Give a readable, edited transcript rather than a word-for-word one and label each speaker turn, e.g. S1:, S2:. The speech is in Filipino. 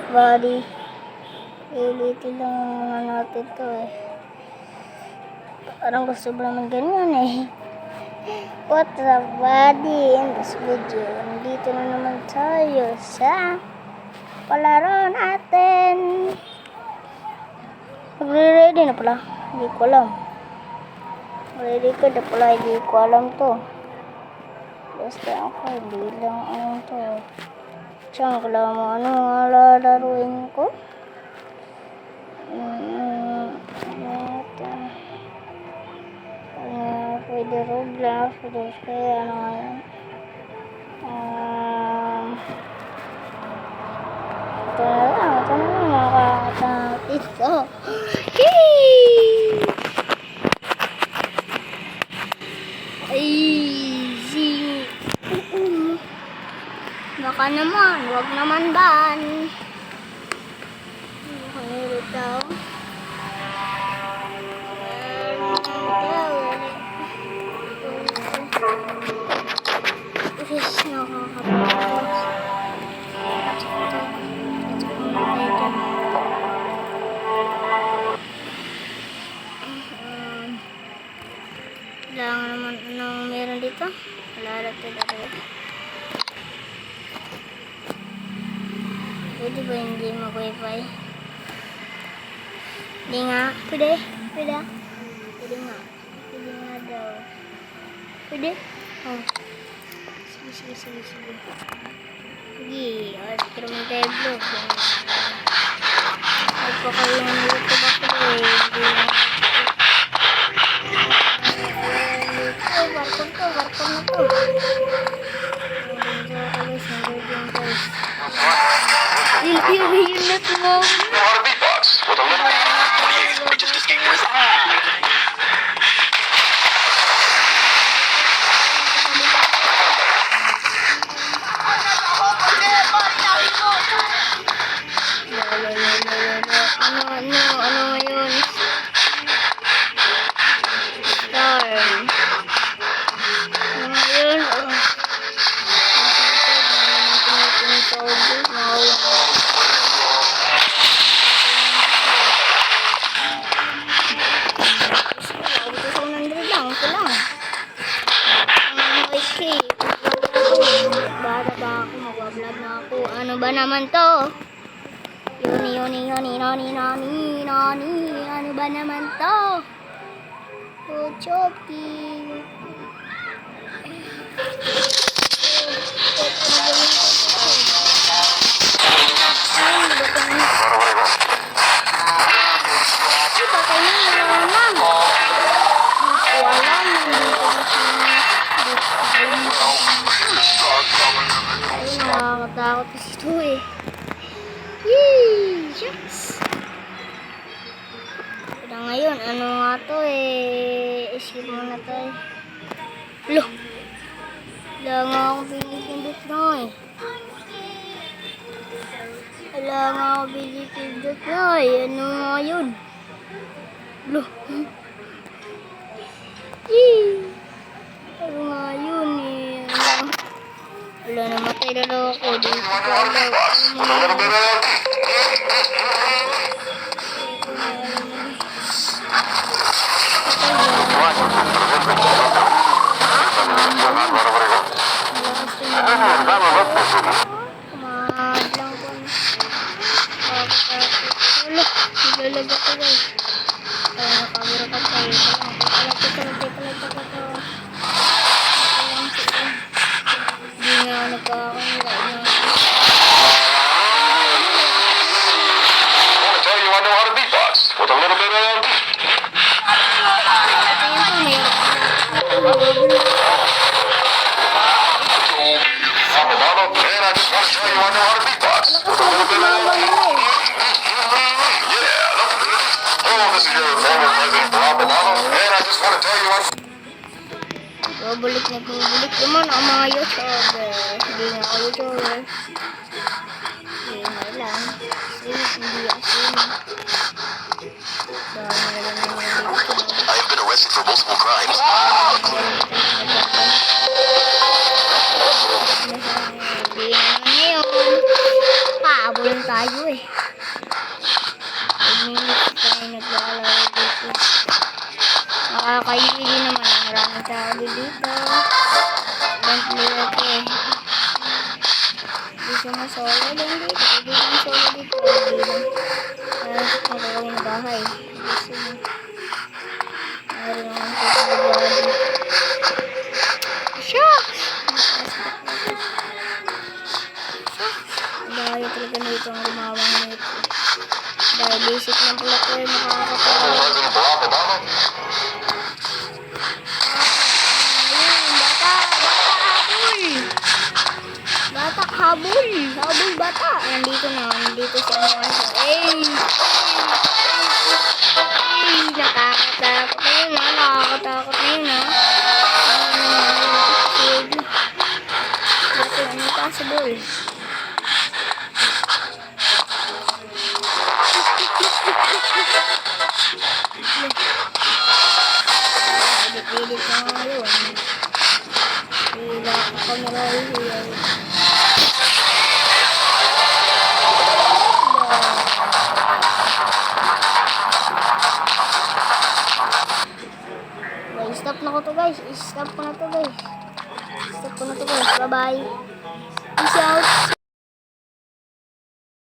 S1: body. Ilitin lang muna natin to eh. Parang gusto ba naman ganyan eh. What's up buddy? In this video, nandito na naman tayo sa palaro natin. Magre-ready na pala. Hindi ko alam. Ready ka na pala. Hindi ko alam to. Basta ako. Hindi lang alam to. Saan ka lang mo? Ano nga lalaruin ko? Pwede Roblox. Pwede kaya ano nga yun. Ito na lang makakatapit ko. Easy. Baka naman, wag naman ban. Meron daw. Kailangan naman anong meron dito? Wala dito. Pwede ba hindi mag-wifi? Hindi nga. Pwede? Pwede nga. Pwede nga daw. Pwede? Oh. Sige. Sige. Pero may tayo vlog. Ay pa kayo ng YouTube ako eh. Barkon na to. Yun na to.
S2: We just escaped from his
S1: Ano ngayon? Storm. Ano ngayon? Magbablog na ako. Ano ba naman to? Yoni. Ano ba naman to? Oh, chopping. Nakakatakot kasi ito eh. Yee! Yes! Pero ngayon, ano nga to eh. Escape muna tayo. Lo! Wala nga akong pinipindot na eh. Ano nga yun? Lo! Yee! Ano nga yun eh. Wala namatay na daw ako. Dito ko alam. Kumadlang ko na. Wala. Naglalag ako guys. Kaya nakaburakat tayo. Hindi nga nagkakakita na.
S2: with a little bit of and I just want to tell you I know how to beatbox with a little bit of this is your former president Barack Obama and I just want to tell you
S1: Bubulik naman ang mga YouTuber. Hindi nga ako YouTuber. Hindi nga lang. Hindi asin.
S2: I have been arrested for multiple crimes.
S1: Hindi naman ngayon. Pahabol tayo. tayo eh. 5 minutes tayo naglalaro dito. Nakakaili naman. Maraming tao dito. Event player ko eh. Gusto mo solo lang dito. Gusto mo solo dito. Hindi lang. Magagawin na bahay. Gusto mo. Meron naman ko sa bahay. Shucks! Dahil talaga nito ang gumawang nito. Dahil basic lang pala ko ay makakapagawa.
S2: President Barack Obama.
S1: Ayun, bata habol. Habol bata. Nandito na, nandito si ano. Nakakatakot na yun ha. Nakakatakot na yun ha. Dito, ano possible? Edit na nga yun. Hila ka kamera yun. Stop na ko to guys. Stop ko na to guys. Bye bye. Peace out.